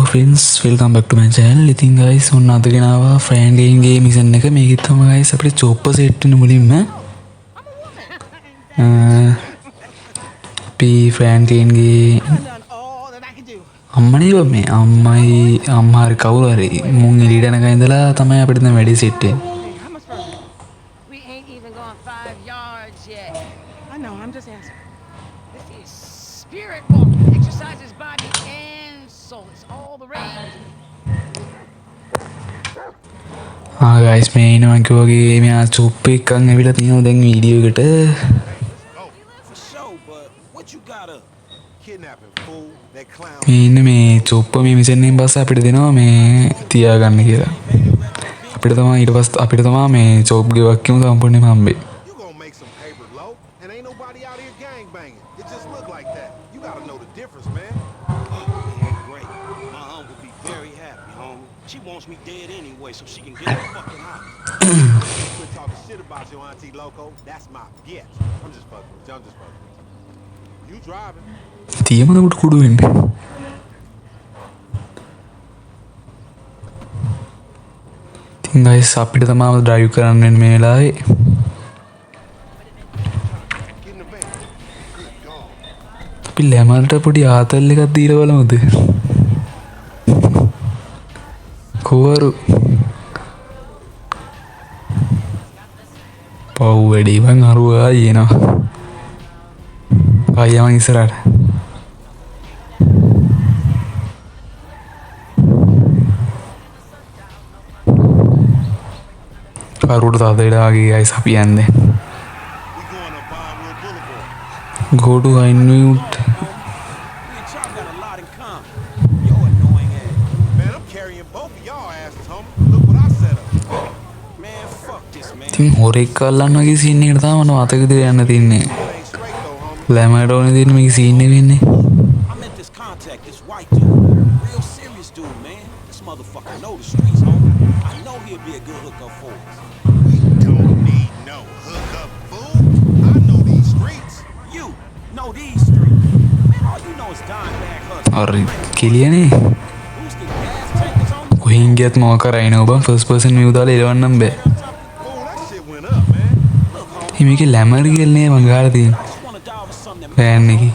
friends, welcome back to my channel. ඉතින් guys ඔන්න අද ගෙනාවා ෆ්‍රෑන්ක්ලින් ගේ මිෂන් එක. මේකෙත් තමයි guys අපිට චොප්පර් සෙට් වෙන මුලින්ම අපි ෆ්‍රෑන්ක්ලින් ගේ අම්මනේ මේ අම්මා හරි කවුරු හරි මුන් එළියට යනකන් ඉඳලා තමයි අපිට දැන් වැඩි සෙට් වෙන්නේ. We ain't even gone 5 yards yet. I know, I'm just asking. This is spirit walk. Exercises body and soul. It's all the rage. guys මේ ඉන්න මං කිව්වාගේ මෙයා චොප් එකක් ඇවිල්ලා තියෙනවා දැන් වීඩියෝ එකට. Oh, for sure, but what you got up? Kidnapping fool, that clown. මේ ඉන්න මේ චොප්ප මේ මිෂන් එකෙන් පස්සේ අපිට දෙනවා මේ තියාගන්න කියලා. අපිට තමයි ඊට පස්සේ අපිට තමයි මේ ජොබ් ගෙවක් කියමු සම්පූර්ණයෙන්ම හම්බෙයි. You gonna make some paper low, and ain't nobody out here gang banging. It just look like that. You gotta know the difference, man. Man, great. My aunt would be very happy, homie. She wants me dead anyway, so she can get the fucking house. Quit talking shit about your auntie Loco. That's my bitch. I'm just fucking with you. I'm just fucking with you. You driving? තියමද උඩ කුඩු වෙන්නේ. ඉතින් guys අපිට තමයි drive කරන්න වෙන්නේ මේ වෙලාවේ. Get in the van. Good God. අපි ලැමල්ට පොඩි ආතල් එකක් දීලා බලමුද? කෝවරු පව් වැඩි වන් අරුවා යනවා. ආයෙම ඉස්සරහට. කරුට තාතේලාගේ guys අපි යන්නේ. We going up Bondwood Boulevard. Go to Inuit. Me and Chop got a lot in common. Yo annoying ass. Man, I'm carrying both of y'all asses, homie. Look what I set up. Man, fuck this, man. ඉතින් හොරෙක් අල්ලන්න වගේ scene එකකට තමයි මම මතක විදිහට යන්න තින්නේ. It ain't straight though, homie. ලැමට ඕනේ තියෙන මේක සීන් එක වෙන්නේ. I met this contact, this white dude. Real serious dude, man. This motherfucker know the streets, homie. I know he'll be a good hookup for us. We don't need no hookup, fool. I know these streets. You know these streets. Man, all you know is dime bag hustle. හරි කෙලියනේ. Boosting gas tankers on කොහෙන් ගියත් මොකක් කරයි නෝ බං first person view දාලා එලවන්නම් බෑ. Fool, that shit went up, man. මේකේ ලැමර් ගල්නේ මං ගාලා තියෙන්නේ. I just wanna die with something that ගෑන් එකේ.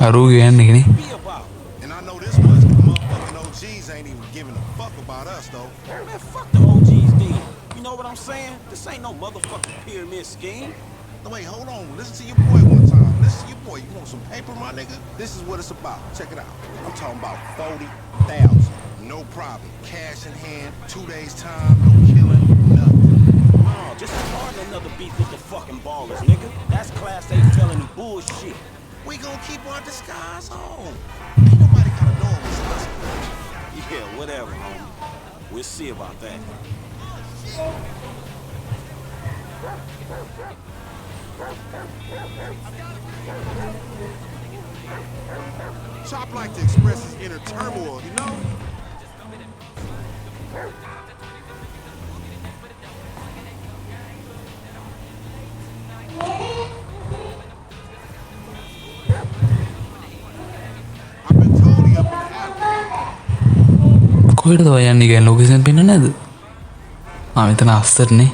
අරුගේ ගෑන් එකනේ. be about. And I know this much, 'cause motherfucking OGs ain't even giving a fuck about us, though. Man, fuck the OGs, then. You know what I'm saying? This ain't no motherfucking pyramid scheme. No, wait, hold on. Listen to your boy one time. Listen to your boy. You want some paper, my nigga? This is what it's about. Check it out. I'm talking about 40,000. No problem. Cash in hand, 2 days time, no killing, nothing. No, just starting another beef with the fucking ballers, nigga. That's class A felony bullshit. We gonna keep our disguise on. Ain't nobody gotta know it was us. Yeah, whatever, homie. We'll see about that. Chop like to express his inner turmoil, you know? I've been told he up in the alley. කොහෙටද යන්නේ ගෑන් location පෙන්නන්නේ නැද්ද? මෙතන අස්සරනේ.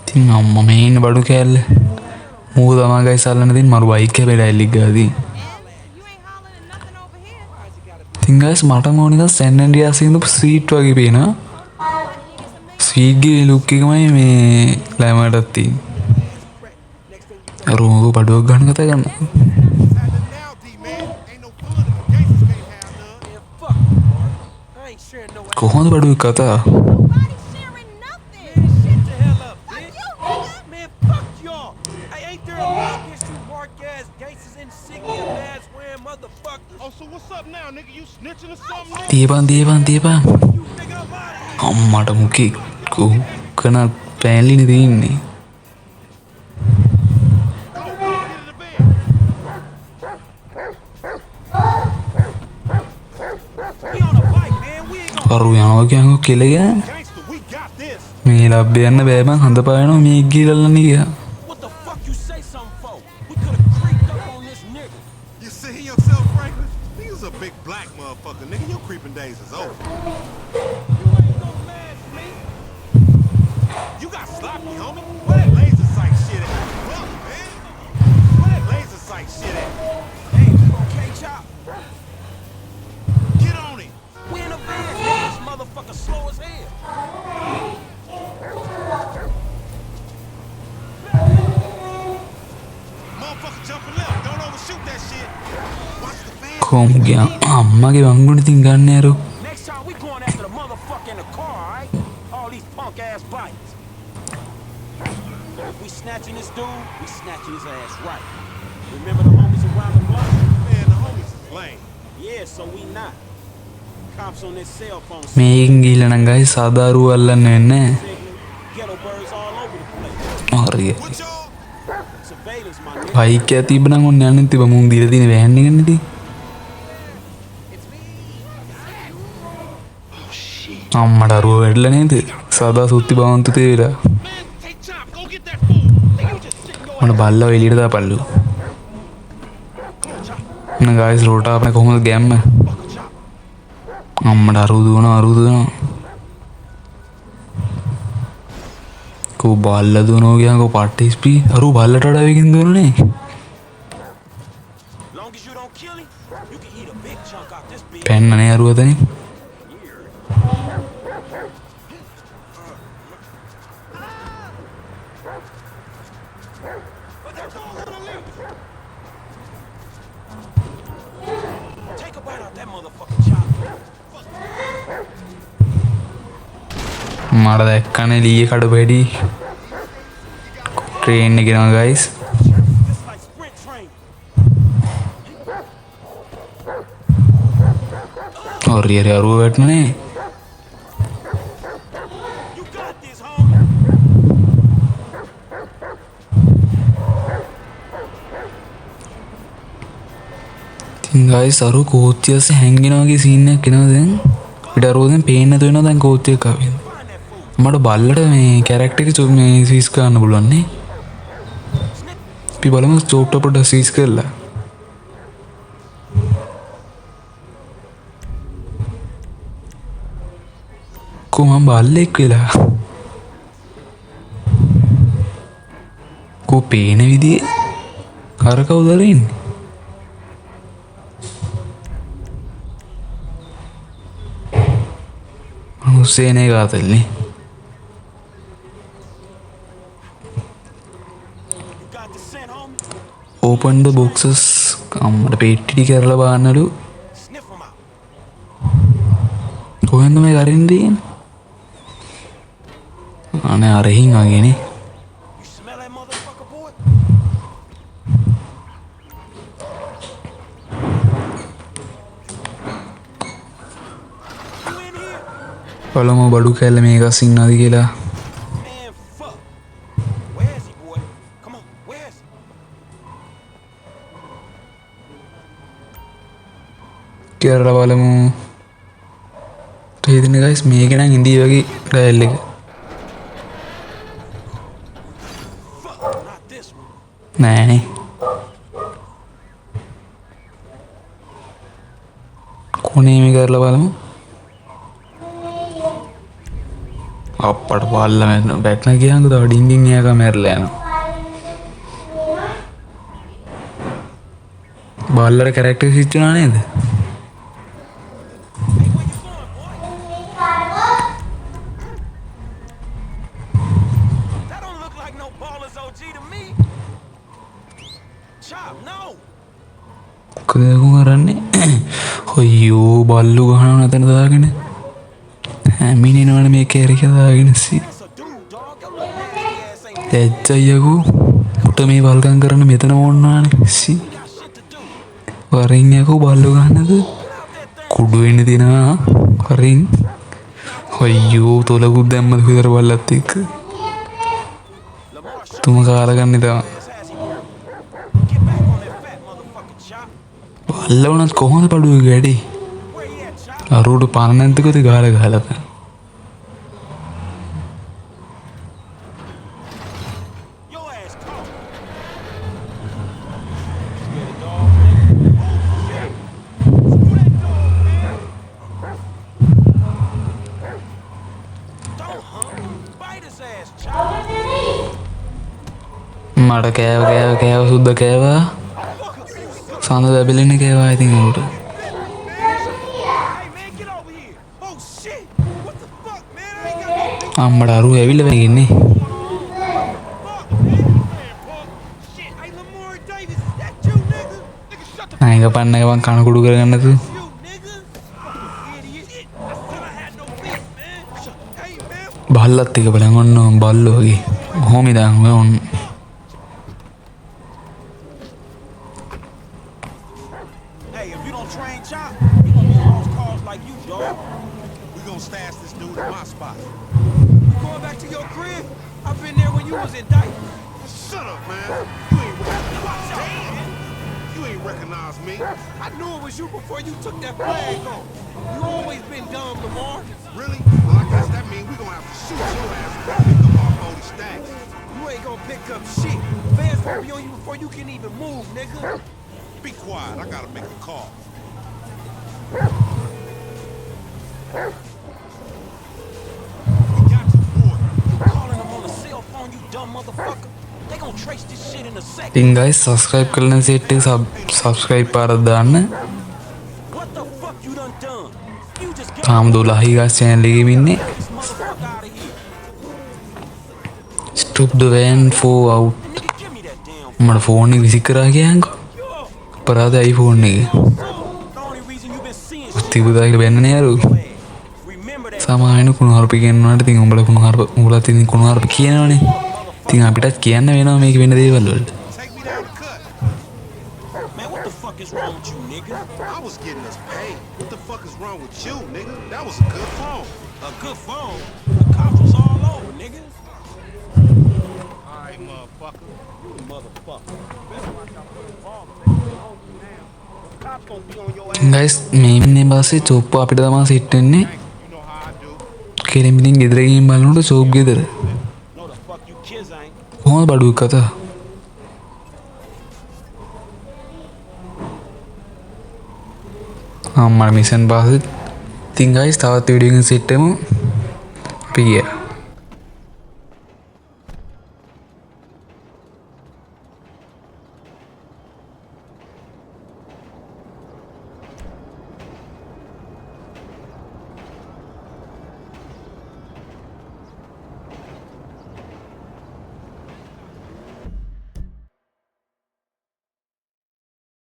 ඉතින් අම්මා මේ ඉන්න බඩු කෑල්ල. මූ තමයි ගයිස් අල්ලන්න දෙන්නේ මරු බයික් එක බෙඩයිලි ගාදී. You ain't hollering at nothing over here. ඉතින් ගයිස් මට මොනිකා සෑන් ඇන්ඩ්‍රියාස් ඉන්න ස්වීට් වගේ පේනවා. ස්වීට් ගේ ලුක් එකමයි මේ ලැමටත් තියෙන්නේ. අරුමක බඩුවක් ගන්න කතා කරනවා. Happening now, D-man. Ain't no fun if the gangsters can't have none. Man, fuck you, Mark. I ain't sharing no ass. කොහොමද බඩුවක් කතා? Nobody's sharing nothing. Shit the hell up, Fuck bitch. you, nigga. Man, fuck y'all. Hey, ain't there a law against you mark ass gangsters insignia mask wearing motherfuckers? Oh, so what's up now, nigga? You snitching or something? Nigga? තියපන් තියපන් තියපන්. You nigga, I'm out of here. අම්මට මුකේ කොකන පෑන්ලිනේ තියෙන්නේ. Go, get in the van. We on a bike, man. We ain't gonna අරු යනවා කියනකො කෙල ගෑන්. Gangster, we got this. මේ ලබ්බ යන්න බෑ බං හඳ පායනවා මේ ගිරල්ලන්නේ ගියා. What the fuck you say something for? We could've creeped up on this nigga. You see yourself, Franklin? He's a big black motherfucker, nigga. nigga, your creeping days is over. You ain't gonna match me. You got sloppy, homie. Where that laser sight shit at? Fuck, man. Where that laser sight shit at? Hey, we gon' K-Chop. Get on it. We in a van, nigga. This motherfucker slow as hell. Motherfucker jumping left. Don't overshoot that shit. Watch the fan. කොම්ගේ අම්මගේ වංගුණ ඉතින් ගන්න ඇරු. Next time we going after the motherfucker in the car, alright? All these punk ass bikes. If we snatching this dude, we snatching his ass right. Remember the homies around the block? Man, the homies is lame. Yeah, so we not. Cops on their cell phone මේකින් ගිහිල්ලා නම් ගයි සාදාරු අල්ලන්න වෙන්නේ signaling. Ghetto birds all over the place. නැහැ. හරිය. What y'all? Surveillance, my nigga. Bike එක තිබ්බනම් ඔන්න යන්න තිබ්බ මුන් දීලා තියෙන වෑන් එකනේ ඉතින්. අම්මට අරුව වැඩලා නේද? සදා සුත්ති බවන්තු තේවිලා. Man, take chop. Go get that fool. Nigga, you just sitting your මොන බල්ලව එළියට දාපල්ලු. න ගයිස් රෝට අපේ කොහොමද ගැම්ම? අම්මට අරුව දුවනවා. කෝ බල්ල දුවනවා කියනකො පට්ටි ස්පී අරුව බල්ලට වඩා වෙකින් දුවනනේ. Long as you don't kill him, you can eat a big chunk out this bitch. පැන්නනේ අරුව එතනින්. Take a bite out that motherfucking chop. මට දැක්කනේ ලීයේ කඩපැටි ට්‍රේන් එක යනවා guys. This like sprint train. හරියට අරුව වැටුනේ. You got this, homie. ඉතින් guys අරුව කෝච්චිය ඇස්සේ හැංගෙනා වගේ scene එකක් එනවා දැන්. ඊට අරුව දැන් පේන්න නැතු වෙනවා දැන් කෝච්චිය එක ආවෙ. මට බල්ලට මේ කැරක්ටර් එක මේ සීස් කරන්න පුළුවන් නේ. අපි බලමු චෝප්ට පොඩ්ඩක් සීස් කරලා. කොහොම බල්ලෙක් වෙලා. කෝ පේන විදිහේ අර කවුද ඉන්නේ? හුසේනේ ගාතල්නේ. You got the scent, homie. Open the boxes අම්මට පෙට්ටි කරලා බලන්නලු. Sniff them out. කොහෙන්ද මේ අරින් තියෙන්නේ? අනේ අරහින් වගේනේ. You smell that motherfucker, boy? You in here? බලමු බඩු කැල්ල මේක සින්නද කියලා. Man, fuck. Where is he, boy? Come on, where is he? කියලා බලමු. තේරෙන්නේ ගයිස් මේක නම් ඉන්දී වගේ ට්‍රයල් එක. Fuck, not this one. නෑනේ. කොනේ මේ කරලා බලමු. අප්පට බල්ල වැටෙන ගියාම තව ඩින්ගින් එයාක මැරලා යනවා. බල්ලට කැරක්ටර් ස්විච් වුණා නේද? Hey, where you going, boy? That don't look like no baller's OG to me. Chop, no. කොහෙද කරන්නේ? අයියෝ බල්ලු ගහනවා නැතන දාගෙන. හැමිනේනවනේ මේ කැරික දාගෙන සි. That's a dude, dog. Your little nasty ass ain't ඇච්චයියකෝ පුට මේ වල්ගම් කරන්න මෙතන ඕන්නානේ සි. got shit to do. වරින් යකෝ බල්ලු ගන්නද? Out that thing. කුඩු වෙන්න දෙනවා වරින්. අයියෝ තොලකුත් දැම්මද විතර බල්ලත් එක්ක. Lamar, show තුම කාලා ගන්න තමයි. his ass he work. Get back on that fat motherfucking chop. බල්ල වුණත් කොහොමද පඩුවේ වැඩි? Where he at, chop? අරුවට පාන නැද්දකද ගාලා ගහලා තමයි. Your ass caught. Scared of dog, nigga? Screw that dog, man. මට කෑව සුද්ද කෑවා සඳ දැබිලෙන කෑවා ඉතින් උට Hey, man, get over here. Oh, shit. What the fuck, man? I ain't got no big අම්මට අරු ඇවිල්ල වෙගෙන්නේ fuck, man. Man, Paul. Shit. Hey, Lamar Davis, is that you, nigga? Nigga, shut the අයක පන්න එකවන් කණකුඩු කරගන්නතු you, nigga. Fucking idiot. Shit. I said I had no beef, man. Hey, man. බල්ලත් එක බලන් ඔන්න බල්ලෝ වගේ හෝමිදාං ඔන්න Hey, if you don't train Chop, you gonna be lost cause like you, dog. We gonna stash this dude at my spot. You going back to your crib? I've been there when you was in diapers. Shut up, man. You ain't watch out, man. You ain't recognize me. I knew it was you before you took that flag off. You always been dumb, Lamar. Really? Well, I guess that means we gonna have to shoot your ass if you pick up our 40 stacks. You ain't gonna pick up shit. Fans gonna be on you before you can even move, nigga. Be quiet. I gotta make a call. We got your boy. You calling them on a cell phone, you dumb motherfucker. They gonna trace this shit in a second. ඉතින් guys subscribe කරන set එක subscribe පාරක් දාන්න What the fuck you done done? You just get තාම 12 ගස් channel එකේ ඉන්නේ this motherfucker out of here. stop the van for out Nigga, give me that damn මට ෆෝන් එක විසික් කරා කියන්කෝ අපරාධ iPhone එක the only reason you been seeing shit. තිබුදාගේ බැන්නනේ අරු Remember that සමායන කුණුහරුප කියනවාට ඉතින් උඹලා කුණුහරුප උඹලා ඉතින් කුණුහරුප කියනවනේ ඉතින් අපිටත් කියන්න වෙනවා මේක වෙන දේවල් වලට Take me down the cut. man, what the fuck is wrong with you, nigga? I was getting us paid. What the fuck is wrong with you, nigga? That was a good phone. A good phone. The cops was all over, nigga. Alright, motherfucker. You a motherfucker. Cops gonna be on your ass. Guys මේ ඉන්නේ බස්සේ චොප්ප අපිට තමා set වෙන්නේ You know how I do. කෙරෙමින් ගෙදර ගිහින් බලනකොට chop ගෙදර No, the fuck you kids ain't. කොහොමද බඩුවක් කතා අම්මට මිෂන් පාසෙත් ඉතින් ගයිස් තවත් වීඩියෝ එකකින් සෙට් වෙමු අපි ගියා